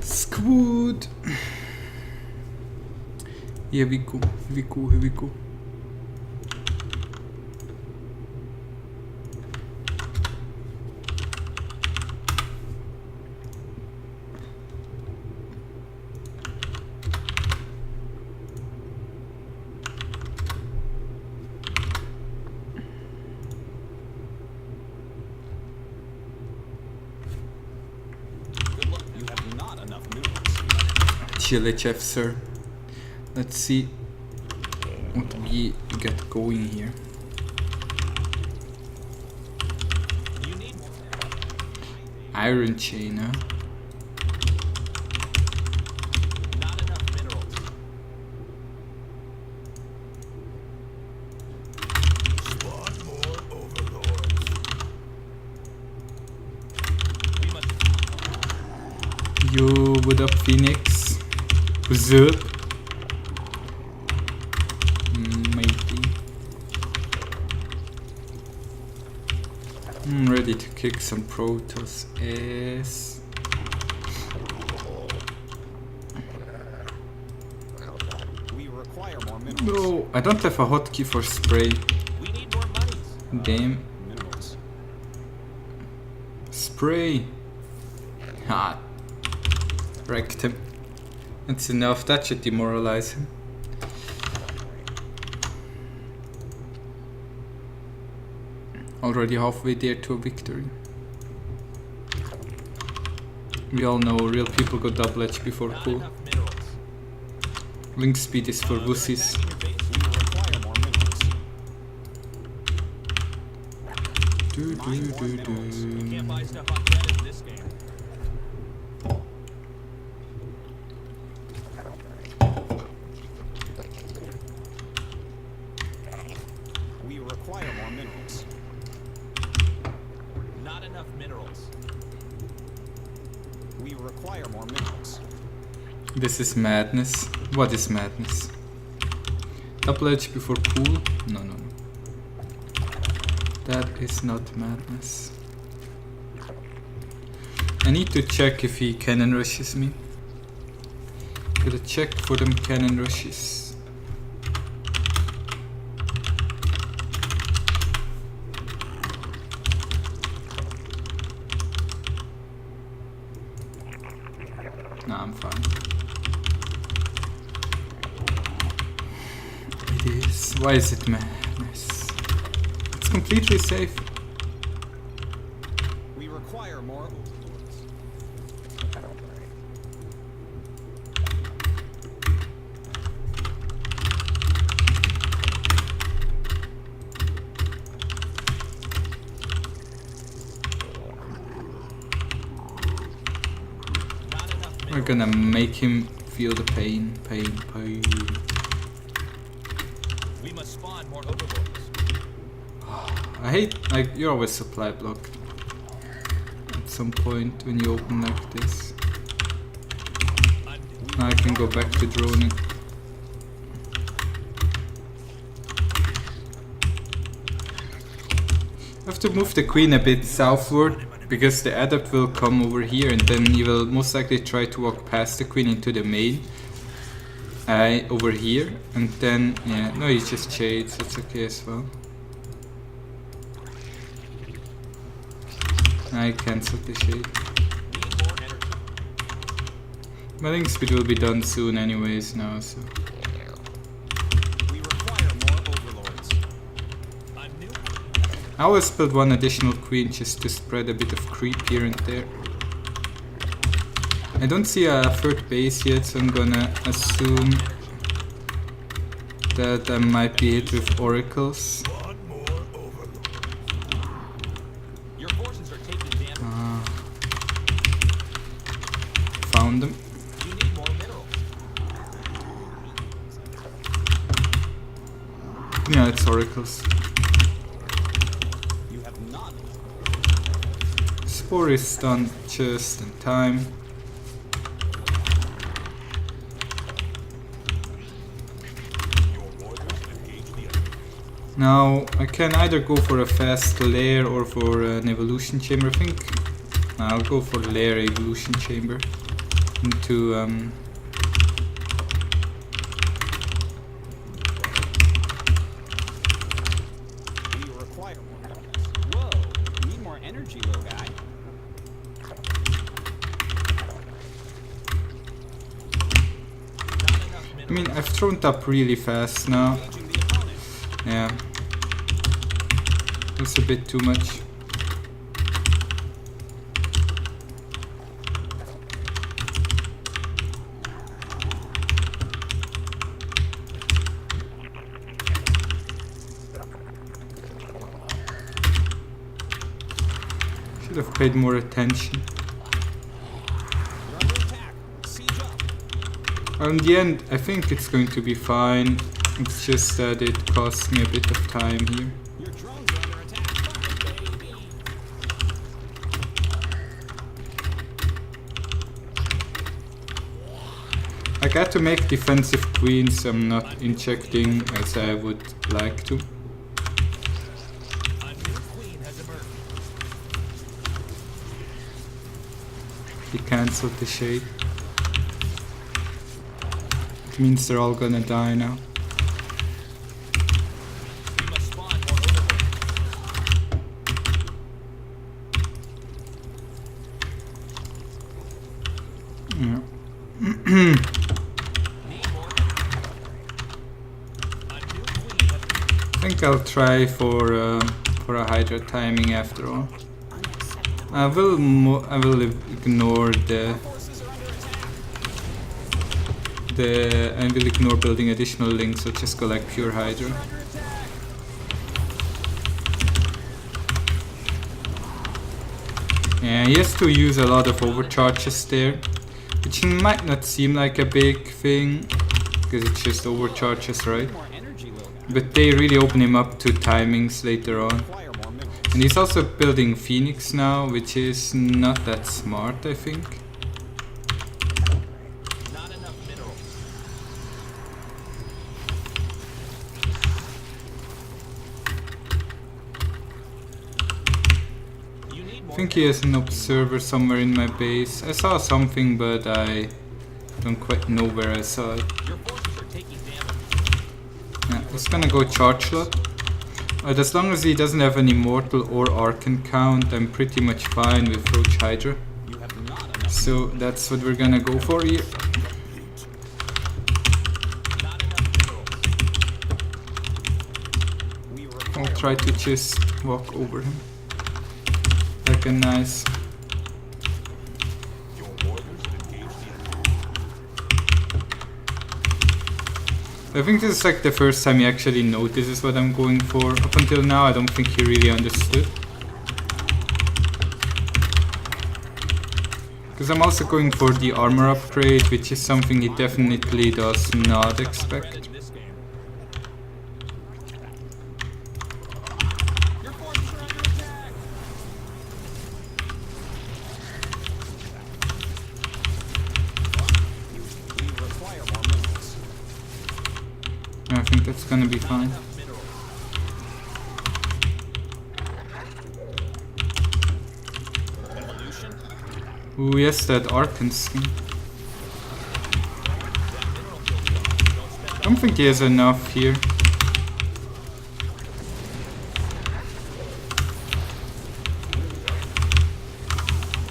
Squad. Here we go, here we go, here we go. Chill HF, sir. Let's see what we get going here. Iron chain, huh? Not enough minerals. Spawn more overlords. We must. Yo, what up, Phoenix? What's up? Matey. I'm ready to kick some Protoss ass. We require more minerals. No, I don't have a hotkey for spray. We need more monies. Damn. Minerals. Spray. Ha. Wrecked him. That's enough, that should demoralize him. Already halfway there to a victory. We all know real people go double edge before Not cool. enough minerals. Link speed is for wussies. Attacking your base, we require more minerals. Do, Mine do, more do, minerals. You do. can't buy stuff on credit in this game. We require more minerals. Not enough minerals. We require more minerals. This is madness. What is madness? Double edge before pool? No, no, no. That is not madness. I need to check if he cannon rushes me. Gotta check for them cannon rushes. Nah, I'm fine. It is. Why is it madness? It's completely safe. We require more overlords. We're gonna make him feel the pain. We must spawn more overlords. I hate, like, you always supply block at some point when you open like this. Now I can go back to droning. I have to move the queen a bit southward because the adept will come over here and then he will most likely try to walk past the queen into the main. Over here, and then, yeah, no, he just shades, it's okay as well. I cancelled the shade. Need more energy. My link speed will be done soon anyways now, so. We require more overlords. I'm new. I always build one additional queen just to spread a bit of creep here and there. I don't see a third base yet, so I'm gonna assume that I might be hit with oracles. Spawn more overlords. Your forces are taking damage. Found them. You need more minerals. Yeah, it's oracles. You have not. Spore is done just in time. Your warriors engage the enemy. Now, I can either go for a fast lair or for an evolution chamber. I think I'll go for lair evolution chamber. into We require more minerals. Whoa, need more energy, little guy. Not enough I minerals. mean, I've thrown it up really fast now. Engaging the opponent. Yeah. That's a bit too much. Should have paid more attention. You're under attack. Siege up. In the end, I think it's going to be fine. It's just that it cost me a bit of time here. Your drones are under attack. Fire, baby. I got to make defensive queens, so I'm not injecting as I would like to. A new queen has emerged. He cancelled the shade. It means they're all gonna die now. We must spawn more overlords. Yeah. Need more energy. A new queen has I think I'll try for a Hydra timing after all. I will ignore forces are under attack. I will ignore building additional links. I'll just go like pure Hydra. Under attack. Yeah, he has to use a lot of overcharges there, which might not seem like a big thing because it's just overcharges, right? More energy, little guy. But they really open him up to timings later on. Require more minerals. And he's also building Phoenix now, which is not that smart, I think. Not enough minerals. You need I more think he has an observer somewhere in my base. I saw something, but I don't quite know where I saw it. Your forces are taking damage. Yeah, he's gonna go charge lot. But as long as he doesn't have an immortal or arcane count, I'm pretty much fine with Roach Hydra. You have not enough. So that's what we're gonna go for here. Not enough minerals. We I'll require try to just walk over him. Like a nice... Your warriors have engaged the enemy. I think this is like the first time he actually notices what I'm going for. Up until now, I don't think he really understood. Because I'm also going for the armor upgrade, which is something he definitely does not expect. in this game. Your forces are under attack. We require more minerals. I think that's gonna be fine. Enough minerals. Evolution. Ooh, yes, that Arcane skin. That mineral field gone. Don't spend I don't think he has enough here.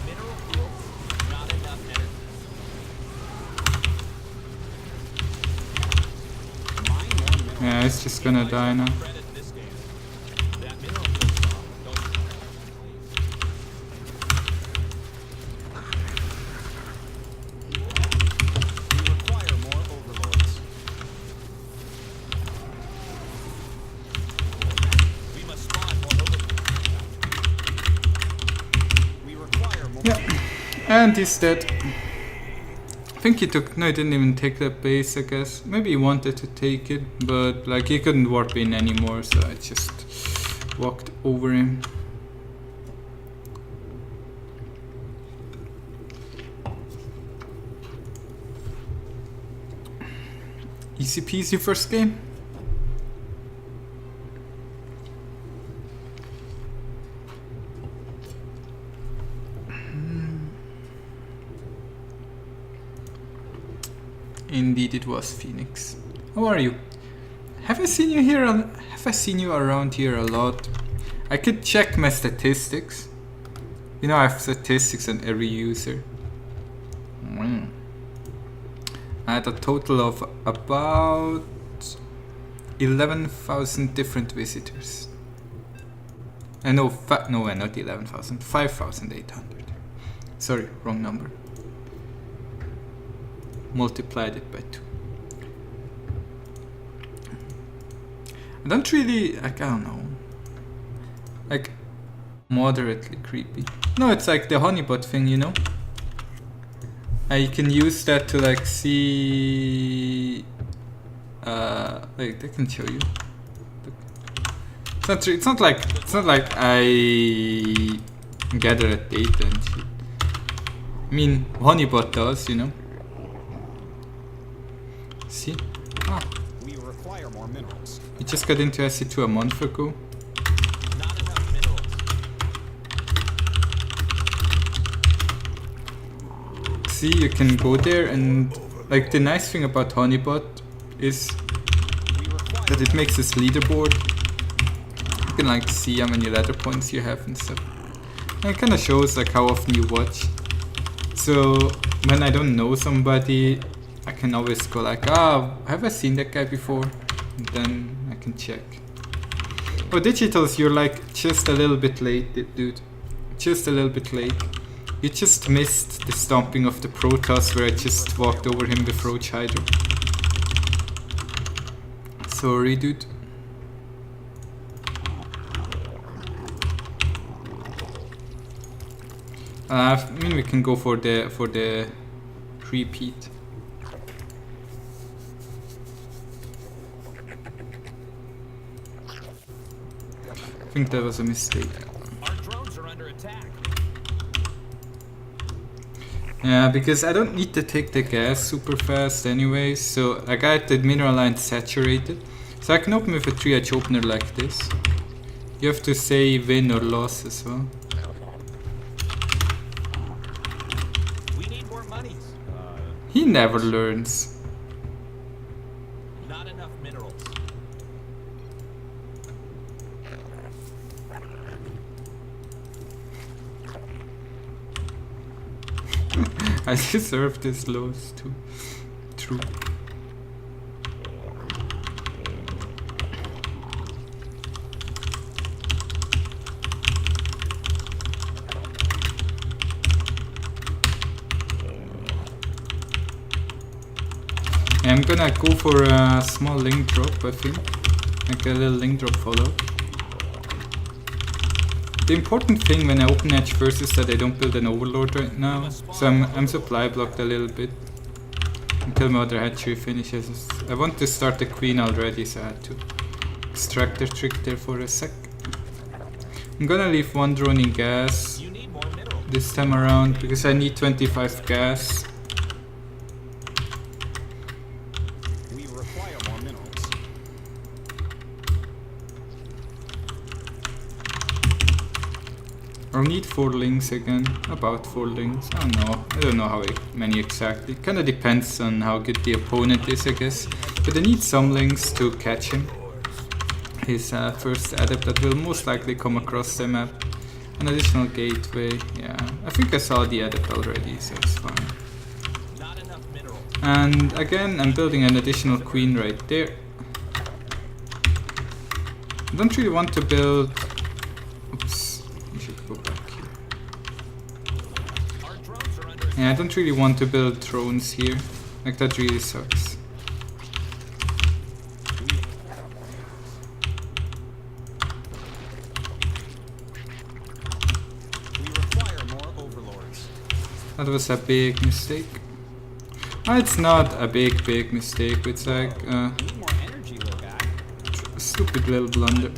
mineral field. Not enough energy. Mine more minerals. Yeah, it's just gonna die now. Credit in this game. That mineral field's gone. Don't We require more overlords. We must spawn more overlords. We require more. Yeah, and he's dead. I think he took... No, he didn't even take that base, I guess. Maybe he wanted to take it, but like he couldn't warp in anymore, so I just walked over him. Easy peasy first game. Indeed, it was Phoenix. How are you? Have I seen you here? Have I seen you around here a lot? I could check my statistics. You know, I have statistics on every user. I had a total of about 11,000 different visitors. No, not 11,000, 5,800. Sorry, wrong number. Multiplied it by 2. I don't really, like, I don't know. Like, moderately creepy. No, it's like the honeybot thing, you know? You can use that to like see. Wait, I can show you. It's not like I gather a data and shit. I mean, honeybot does, you know. See? Ah. We require more minerals. We just got into SC2 a month ago. Not enough minerals. See, you can go there, and like the nice thing about honeybot is that it makes this leaderboard. You can like see how many ladder points you have and stuff. And it kind of shows like how often you watch. So when I don't know somebody, I can always go like, have I seen that guy before? And then I can check. Oh, Digitals, you're like just a little bit late, dude. Just a little bit late. You just missed the stomping of the Protoss where I just walked over him with Roach Hydra. Sorry, dude. I mean, we can go for the repeat. I think that was a mistake. Our drones are under attack. Yeah, because I don't need to take the gas super fast anyway, so I got the mineral line saturated. So I can open with a 3-edge opener like this. You have to say win or loss as well. We need more monies. He never learns. Not enough minerals. I deserve this loss too. True. I'm gonna go for a small link drop, I think. Like a little link drop follow. The important thing when I open edge first is that I don't build an overlord right now. So I'm supply blocked a little bit until my other hatchery finishes. I want to start the queen already, so I had to extract the trick there for a sec. I'm gonna leave one drone in gas this time around because I need 25 gas. I'll need 4 links again, about 4 links, I don't know how many exactly, kinda depends on how good the opponent is, I guess, but I need some links to catch him. His first adept that will most likely come across the map. An additional gateway, yeah, I think I saw the adept already, so it's fine. And again, I'm building an additional queen right there. I don't really want to build, oops. Go back here. Yeah, I don't really want to build drones here. Like, that really sucks. We require more overlords. That was a big mistake. Oh, it's not a big mistake. It's like Need more energy, little guy. a stupid little blunder.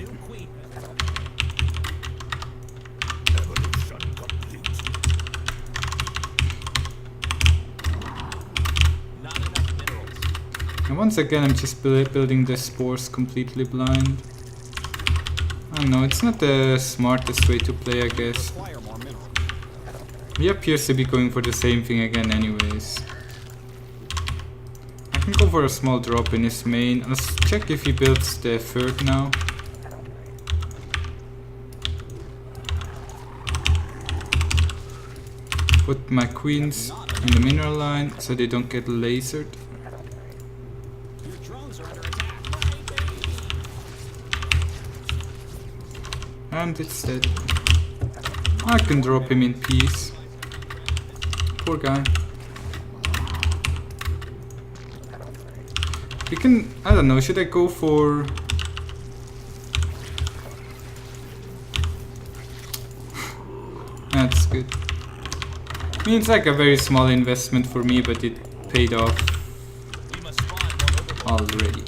And once again, I'm just building the spores completely blind. I don't know, it's not the smartest way to play, I guess. He appears to be going for the same thing again anyways. can go for a small drop in his main. Let's check if he builds the third now. Put my queens in the mineral line so they don't get lasered. Your drones are under attack. And it's dead. I can drop him in peace. Poor guy. We can, I don't know, should I go for... That's good. I mean, it's like a very small investment for me, but it paid off already.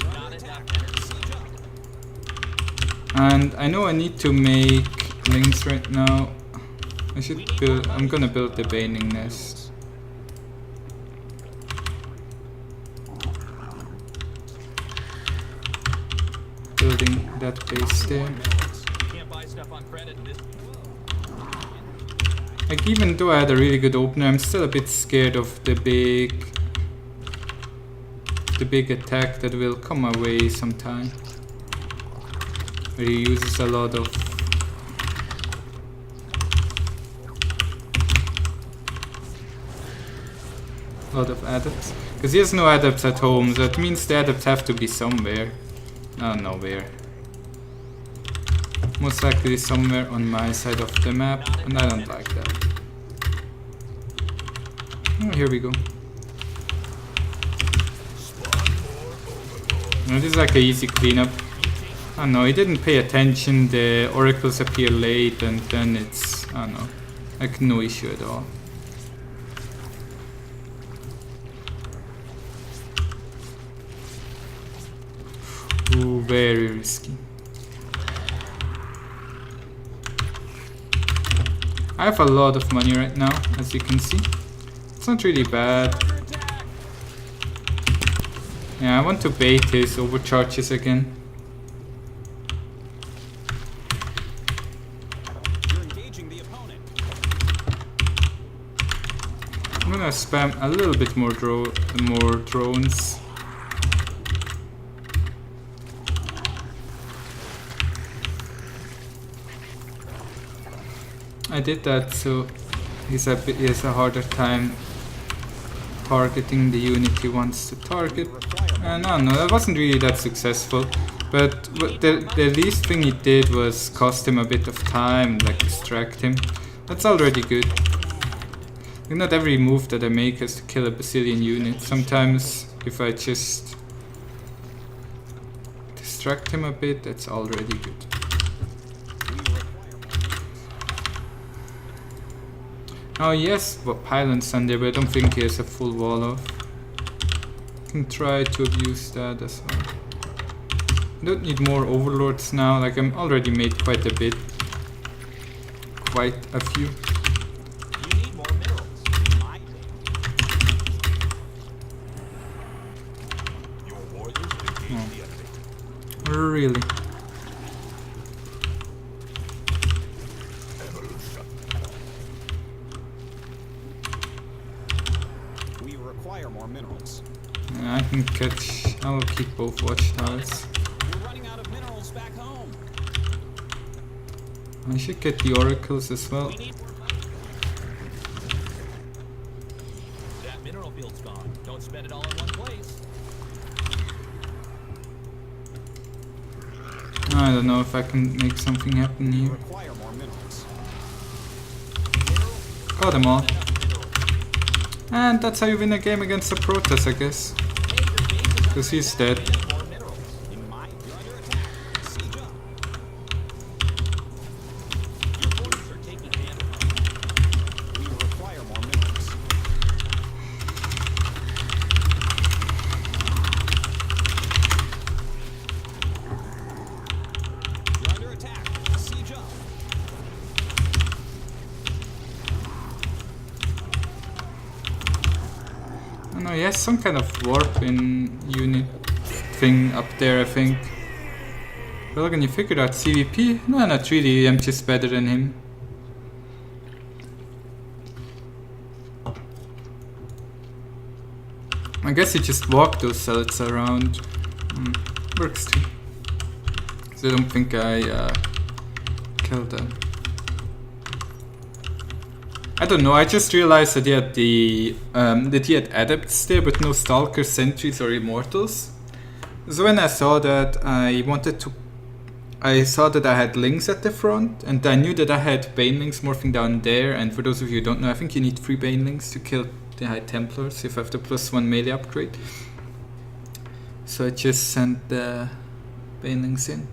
And I know I need to make links right now. I should build, I'm gonna build the baning nest. Building that base there. Like, even though I had a really good opener, I'm still a bit scared of the big attack that will come my way sometime. Where he uses a lot of adepts. Because he has no adepts at home, so that means the adepts have to be somewhere. I don't know where. Most likely somewhere on my side of the map, and I don't like that. Oh, here we go. Now, this is like an easy cleanup. I don't know, he didn't pay attention, the oracles appear late, and then it's, I don't know, like no issue at all. Ooh, very risky. I have a lot of money right now, as you can see. It's not really bad. Yeah, I want to bait his overcharges again. You're engaging the opponent. I'm gonna spam a little bit more drones. I did that so he has a harder time targeting the unit he wants to target. And I don't know, that wasn't really that successful. But the least thing he did was cost him a bit of time, like distract him. That's already good. Like, not every move that I make has to kill a bazillion units. Sometimes if I just distract him a bit, that's already good. Oh yes, well, pylons on there, but I don't think he has a full wall of. Can try to abuse that as well. I don't need more overlords now, like I'm already made quite a bit. Quite a few. You need more minerals. My Your warriors engage the enemy. Really? We require more minerals. Yeah, I can catch. I will keep both watchtowers. We're running out of minerals back home. I should get the oracles as well. We need more money. That mineral field's gone. Don't spend it all in one place. I don't know if I can make something happen We here. require more minerals. Got them all. And that's how you win a game against the Protoss, I guess. Because he's dead. More minerals. You're under attack. Siege up. Your forces are taking damage. We require more minerals. You're under attack. Siege up. Oh no, he has some kind of warp in unit thing up there, I think. Railgan, you figured out ZvP? No, not really, I'm just better than him. I guess you just walk those cells around. Works too. So I don't think I killed them. I don't know, I just realized that he had adepts there, but no stalkers, sentries or immortals. So when I saw that, I saw that I had lings at the front, and I knew that I had banelings morphing down there. And for those of you who don't know, I think you need 3 banelings to kill the High Templars if I have the +1 melee upgrade. So I just sent the banelings in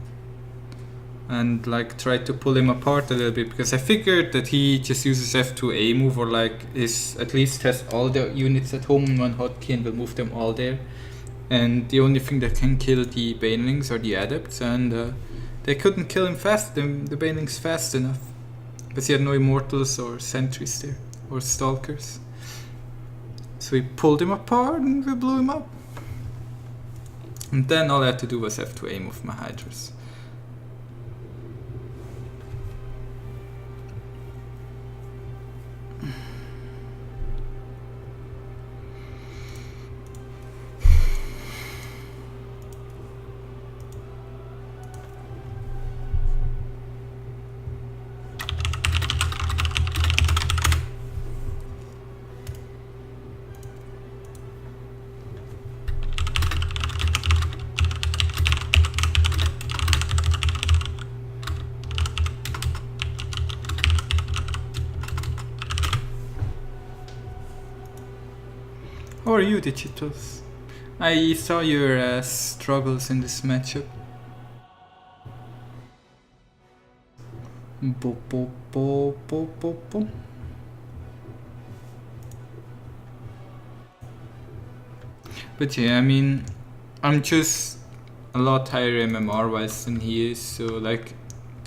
and like tried to pull him apart a little bit, because I figured that he just uses F2A move, or like is at least has all the units at home in one hotkey and will move them all there. And the only thing that can kill the banelings are the adepts, and they couldn't kill him the banelings fast enough, because he had no immortals or sentries there, or stalkers. So we pulled him apart and we blew him up. And then all I had to do was F2A move my hydras. How are you, Digitals? I saw your struggles in this matchup. Bo, bo, bo, bo, bo, bo. But yeah, I mean, I'm just a lot higher MMR wise than he is, so like,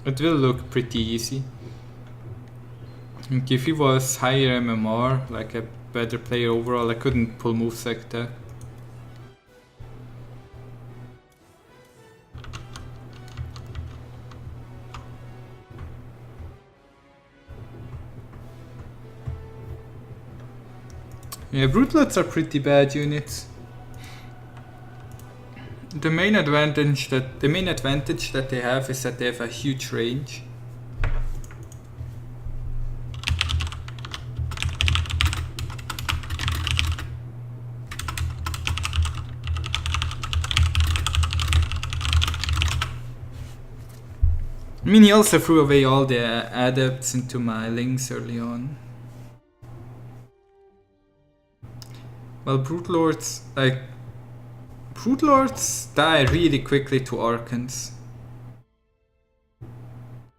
it will look pretty easy. Like if he was higher MMR, like a better player overall, I couldn't pull moves like that. Yeah, Brootlords are pretty bad units. The main advantage that they have is that they have a huge range. I mean, he also threw away all the adepts into my links early on. Well, Brootlords die really quickly to Archons.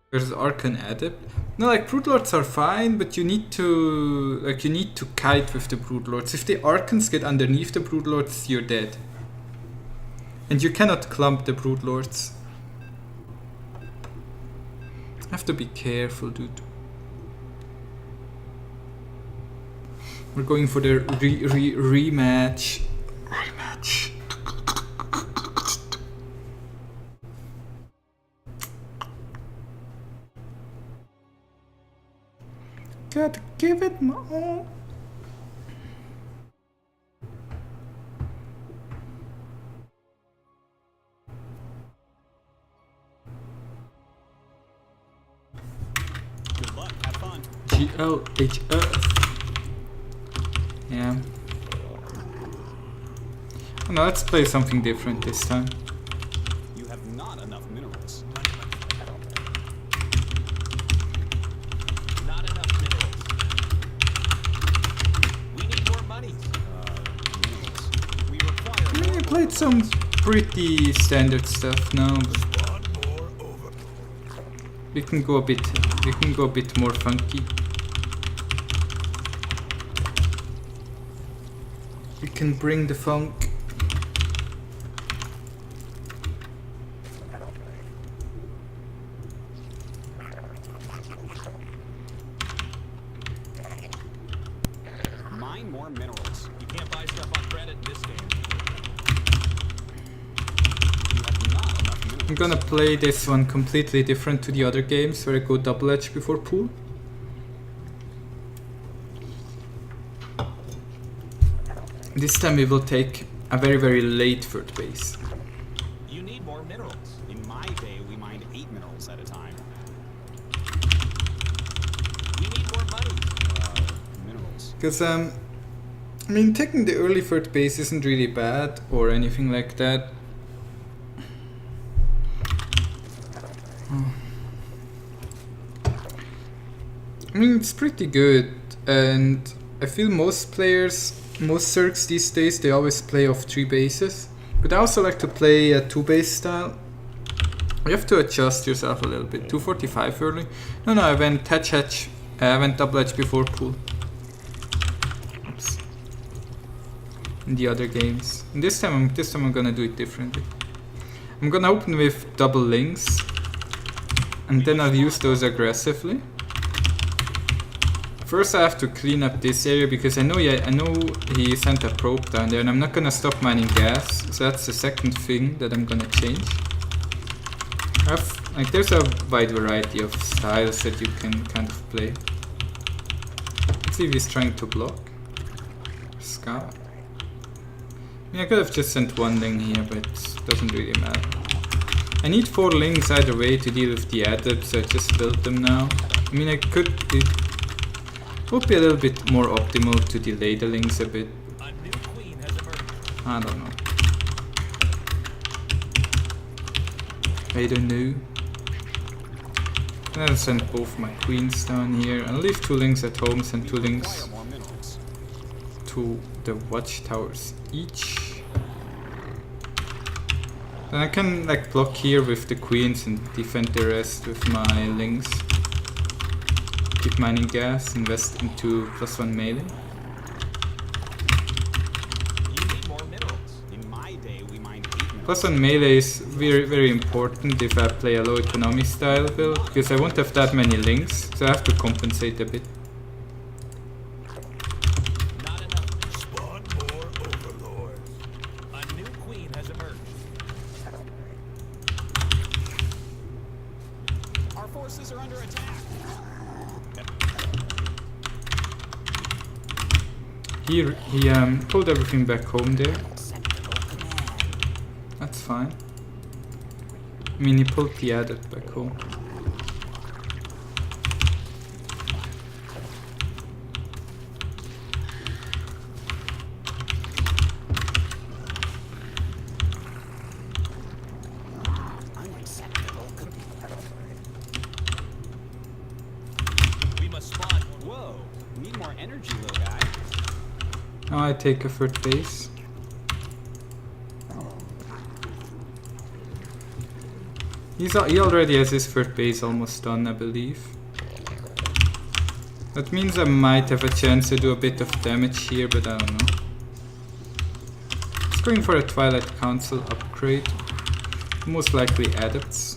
There's Archon Adept. No, like Brootlords are fine, but you need to kite with the Brootlords. If the Archons get underneath the Brootlords, you're dead. And you cannot clump the Brootlords. Have to be careful, dude. We're going for the rematch. Rematch. Gotta give it my all. Good luck. Have fun. GLHF. Yeah. Oh, no, let's play something different this time. You have not enough minerals. Not enough minerals. We need more money. Minerals. We require I mean, we played some pretty standard stuff now, but One more over. we can go a bit more funky. We can bring the funk. mine more minerals. You can't buy stuff on credit in this game. You have not enough minerals. I'm gonna play this one completely different to the other games where I go double edge before pool. This time we will take a very late third base. You need more minerals. In my day, we mined 8 minerals at a time. We need more money. Minerals. Because, I mean, taking the early third base isn't really bad or anything like that. I mean, it's pretty good, and I feel most players, most Zergs these days, they always play off 3 bases. But I also like to play a 2 base style. You have to adjust yourself a little bit. 245 early. No, I went hatch. I went double hatch before pool. Oops. In the other games. And this time I'm gonna do it differently. I'm gonna open with double links, and then I'll use those aggressively. First I have to clean up this area because I know he sent a probe down there, and I'm not gonna stop mining gas, so that's the second thing that I'm gonna change. There's a wide variety of styles that you can kind of play. Let's see if he's trying to block. Scout. I mean, I could have just sent 1 link here, but it doesn't really matter. I need 4 links either way to deal with the adepts, so I just built them now. I mean, it would be a little bit more optimal to delay the links a bit. I don't know. I don't know. I'll send both my queens down here. I'll leave 2 links at home, send 2 links to the watchtowers each. Then I can like block here with the queens and defend the rest with my links. Keep mining gas, invest into +1 melee. You need more minerals. In my day, we mined 8 minerals. +1 melee is very important if I play a low economy style build, because I won't have that many links, so I have to compensate a bit. Not enough. Spawn more overlords. A new queen has emerged. Our forces are under attack. He pulled everything back home there. That's fine. I mean, he pulled the adept back home. We must spawn. Whoa. We need more energy, little guy. Now I take a third base. He already has his third base almost done, I believe. That means I might have a chance to do a bit of damage here, but I don't know. He's going for a Twilight Council upgrade. Most likely adepts.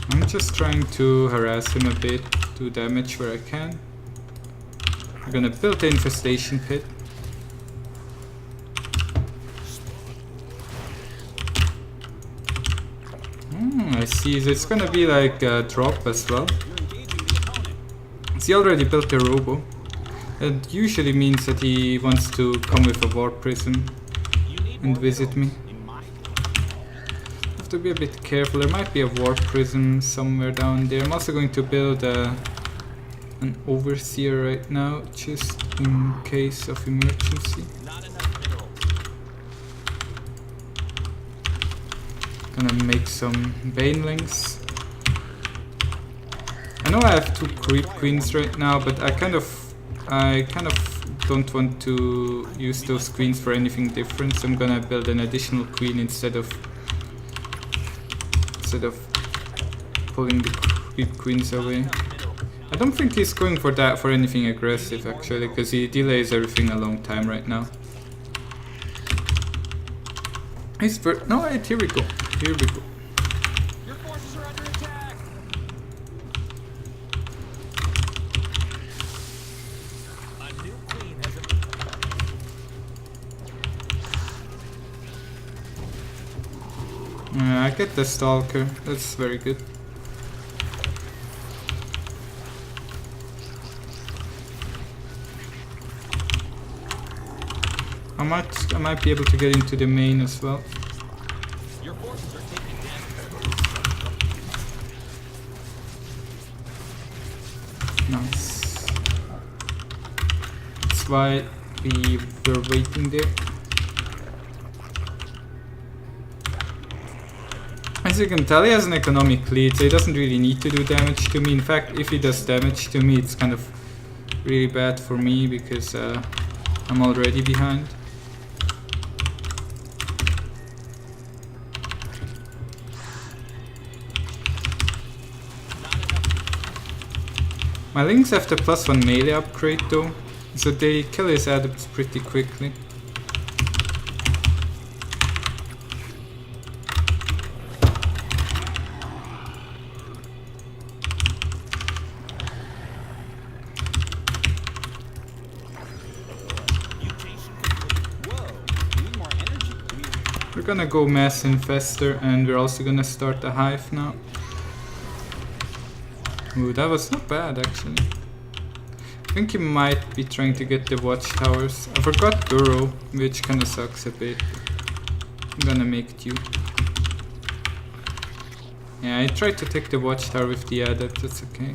I'm just trying to harass him a bit, do damage where I can. I'm gonna build the infestation pit. I see, so it's gonna be like a drop as well. So he already built the robo. That usually means that he wants to come with a warp prism and visit me. Have to be a bit careful. There might be a warp prism somewhere down there. I'm also going to build an overseer right now, just in case of emergency. Gonna make some banelings. I know I have 2 creep queens right now, but I kind of don't want to use those queens for anything different, so I'm gonna build an additional queen instead of pulling the creep queens away. I don't think he's going for that for anything aggressive actually, because he delays everything a long time right now. He's no, wait, here we go. Here we go. Your forces are under attack. A new queen has I get the stalker. That's very good. I might be able to get into the main as well. Your forces are taking damage. Nice. That's why we were waiting there. As you can tell, he has an economic lead, so he doesn't really need to do damage to me. In fact, if he does damage to me, it's kind of really bad for me because I'm already behind. My Lynx have the +1 melee upgrade though, so they kill his adepts pretty quickly. We're gonna go mass infestor, and we're also gonna start the hive now. Ooh, that was not bad actually. I think he might be trying to get the watchtowers. I forgot burrow, which kinda sucks a bit. I'm gonna make do. Yeah, I tried to take the watchtower with the adept, that's okay.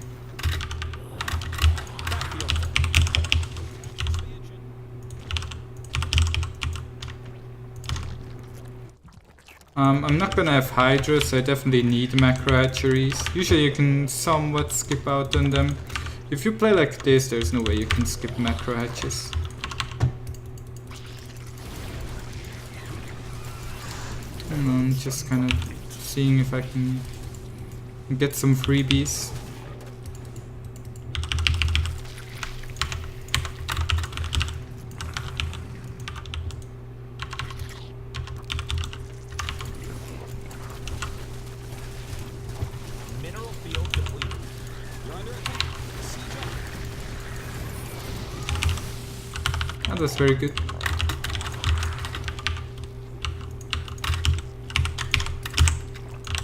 I'm not gonna have Hydra, so I definitely need macro hatcheries. Usually you can somewhat skip out on them. If you play like this, there's no way you can skip macro hatches. I'm just kind of seeing if I can get some freebies. That's very good.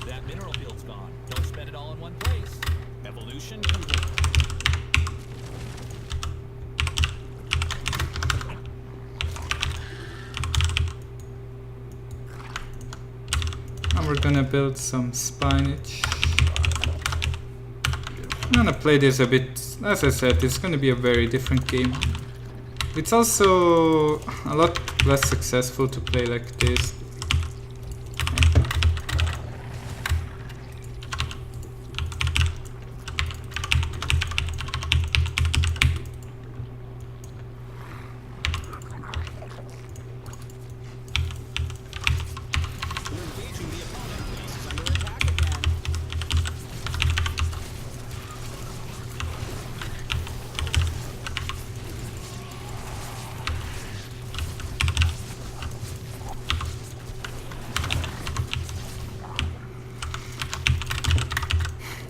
That mineral field's gone. Don't spend it all in one place. Evolution complete. And we're gonna build some spinach. I'm gonna play this a bit, as I said, it's gonna be a very different game. It's also a lot less successful to play like this.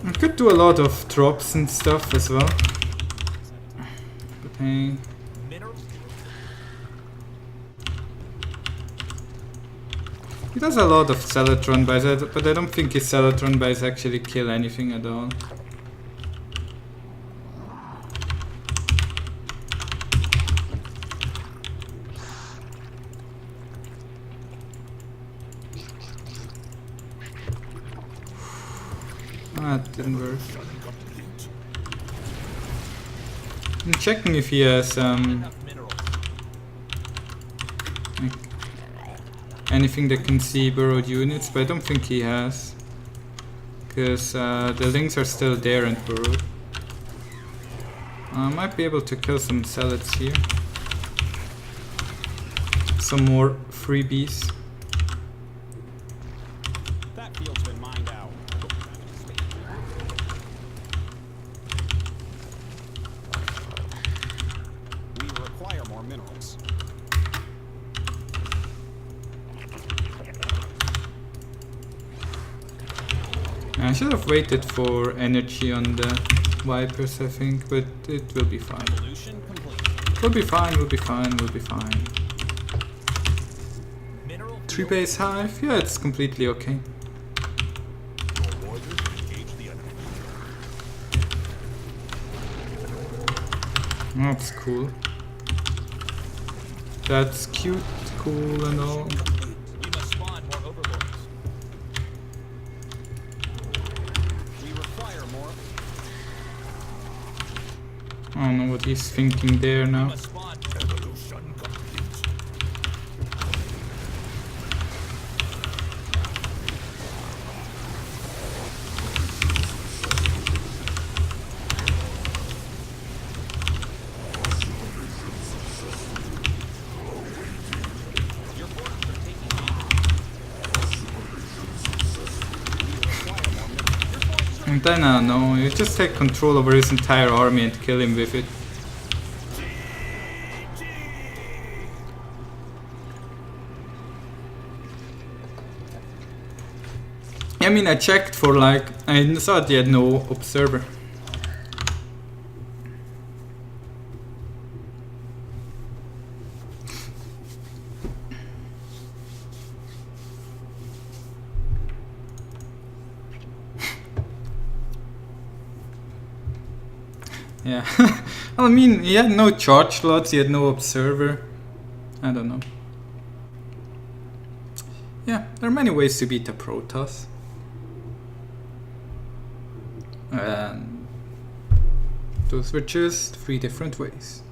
I could do a lot of drops and stuff as well. But hey. He does a lot of Celatron buys, but I don't think his Celatron buys actually kill anything at all. That didn't work. I'm checking if he has like anything that can see burrowed units, but I don't think he has. Because the links are still there and burrowed. I might be able to kill some zealots here. Some more freebies. That field's been mined out. We require more minerals. I should have waited for energy on the Vipers, I think, but it will be fine. Evolution complete. We'll be fine, we'll be fine, we'll be fine. Mineral 3 base hive? Yeah, it's completely okay. That's cool. That's cute, cool and all. We must spawn more overlords. We require more. I don't know what he's thinking there We now. must spawn. Evolution complete. Your forces are taking damage. We require more minerals. Your forces are And then I don't know, you just take control over his entire army and kill him with it. I mean, I checked for like, I thought he had no observer. Yeah, I mean, he had no charge slots, he had no observer. I don't know. Yeah, there are many ways to beat a Protoss. Those were just 3 different ways.